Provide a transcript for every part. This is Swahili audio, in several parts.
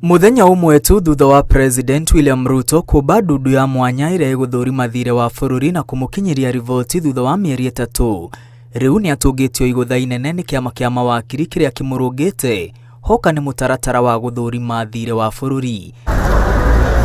Muthenya umwe tu thutha wa President William Ruto kuba ndudu ya mwanya ira iguthurima thire wa bururi na kumukinyiria rivoti thutha wa mieri 3, riu ni atungitio igutha inene ni kiama kia mawakiri kiria kimurungite hoka ni mutaratara wa guthurima thire wa bururi.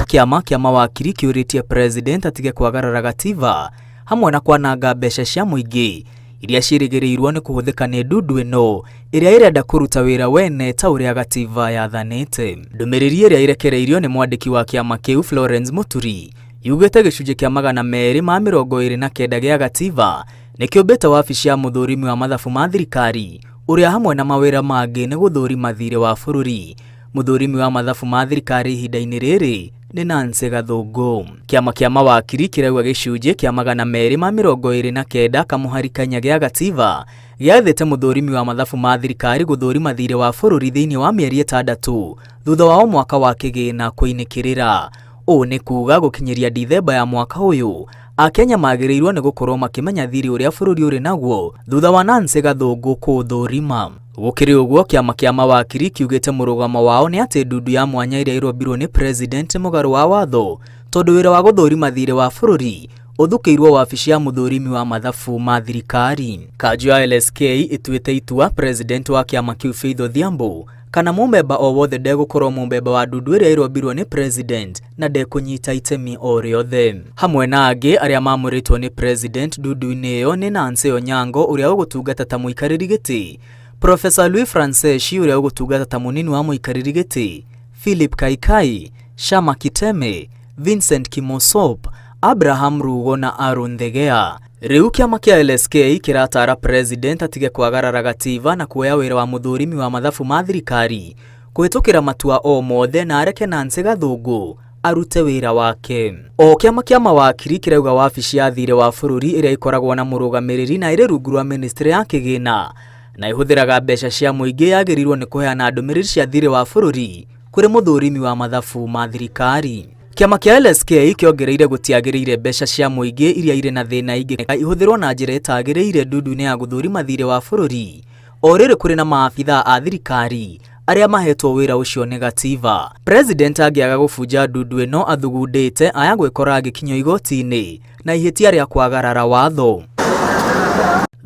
Kiama kia mawakiri kiuritie President atige kwagarara gatiba hamwe na kwananga mbeca cia muingi iria cirigiriirwo ni kuhuthika ni ndudu ino iria irenda kuruta wira wene ta uria gatiba yathanite. Ndumiriri iria irekereirio ni mwandiki wa kiama kiu Florence Muturi yugite gicunje kia 229 gia gatiba ni kiumbite wabici ya muthurimi wa mathabu ma thirikari uria hamwe na mawira mangi ni guthurima thire wa bururi. Muthurimi wa mathabu ma thirikari ihinda-ini riri ni Nancy Gathungu. Kiama kia mawakiri kirauga gicunje kia 229 kamuharikanya gia gatiba giathite muthurimi wa mathabu ma thirikari guthurima thire wa bururi thiini wa mieri 6 thutha wa mwaka wa kigina kuinikirira. O ni kuga gukinyiria Dithemba ya mwaka uyu Akenya magiriirwo ni gukorwo makimenya thiri uria bururi uri naguo thutha wa Nancy Gathungu kuthurima. Gukiri uguo kiama kia mawakiri kiugite murugamo wao ni ati ndudu ya mwanya iria irombirwo ni President mugaru wa watho tondu wira wa guthurima thire wa bururi uthukiirwo wabici ya muthurimi wa mathabu ma thirikari. Kanjo ya LSK ituite itua President wa kiama kiu Faith Odhiambo kana mumemba o wothe ndegukorwo mumemba wa ndudu iria irombirwo ni President na ndekunyita itemi o riothe. Hamwe na angi aria mamuritwo ni President ndudu-ini iyo ni Nancy Onyango uria ugutungata ta muikariri giti, Professor Louis Francis uria ugutungata ta munini wa muikariri giti, Philip Kaikai, Shama Kiteme, Vincent Kimosop, Abraham Rugo na Aaron Thegea. Riu kiama kia LSK kiratara President atige kwagarara gatiba na kuoya wira wa muthurimi wa mathabu ma thirikari kuhitukira matua o mothe na areke Nancy Gathungu arute wira wake. O kiama kia mawakiri kirauga wabici ya thire wa bururi iria ikoragwo na murugamiriri na iri rungu rwa ministry ya kigina na ihuthiraga mbeca cia muingi yagirirwo ni kuheana ndumiriri cia thire wa bururi kuri muthurimi wa mathabu ma thirikari. Kiama kia LSK kiongereire gutiagiriire mbeca cia muingi iria ire na thina ingi ihuthirwo na njira itagiriire ndudu-ini ya guthurima thire wa bururi o riri kuri na maabitha a thirikari aria mahetwo wira ucio ni gatiba. President angiaga gubunja ndudu ino athugundite aya gwikora agikinywo igoti-ini na ihitia ria kwagarara watho.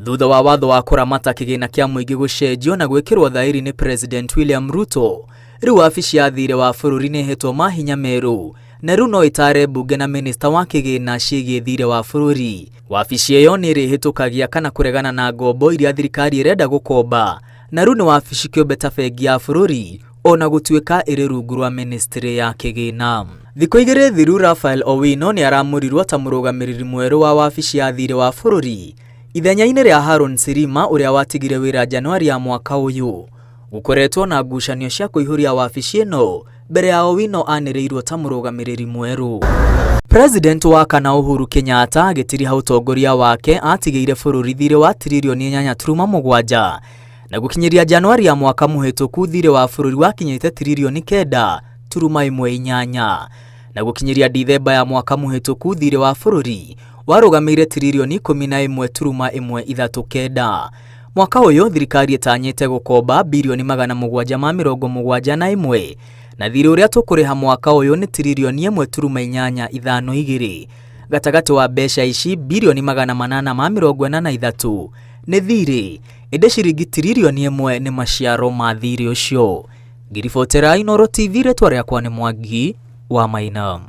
Thutha wa watho wa kuramata kigina kia muingi gucenjio na gwikirwo thairi ni President William Ruto, riu wabici ya thire wa bururi ni hetwo mahinya meru na riu no itare bunge na minister wa kigina ciigie thire wa bururi. Wabici iyo ni rihitukagia kana kuregana na ngombo iria thirikari irenda gukomba na riu ni wabici kiumbeta bengi ya bururi ona gutuika iri rungu rwa ministry ya kigina. Thikũ igĩrĩ thiru Raphael Owino ni aramurirwo ta murugamiriri mweru wa wabici ya thire wa bururi ithenya-ini ria Haron Sirima uria watigire wira Januari ya mwaka uyu. Gukoretwo na ngucanio cia kuihuria wabici ino mbere ya Owino anireirwo ta murugamiriri mweru. President wa kana Uhuru Kenyatta agitiri ha utongoria wake atigeire bururi thire wa trilioni 8.7 na gukinyiria Januari ya mwaka muhituku thire wa bururi wakinyite trilioni 9.8 na gukinyiria Dithemba ya mwaka muhituku thire wa bururi warugamire trilioni 11.139. Mwaka uyu thirikari itanyite gukomba bilioni 771 na thire uria tukuriha mwaka uyu ni trilioni 1.852. Gatagati wa mbeca ici bilioni 843 ni thire inde ciringi trilioni 1 ni maciaro ma thire ucio. Ngiribotera Inooro TV retwa riakwa ni Mwangi wa Maina.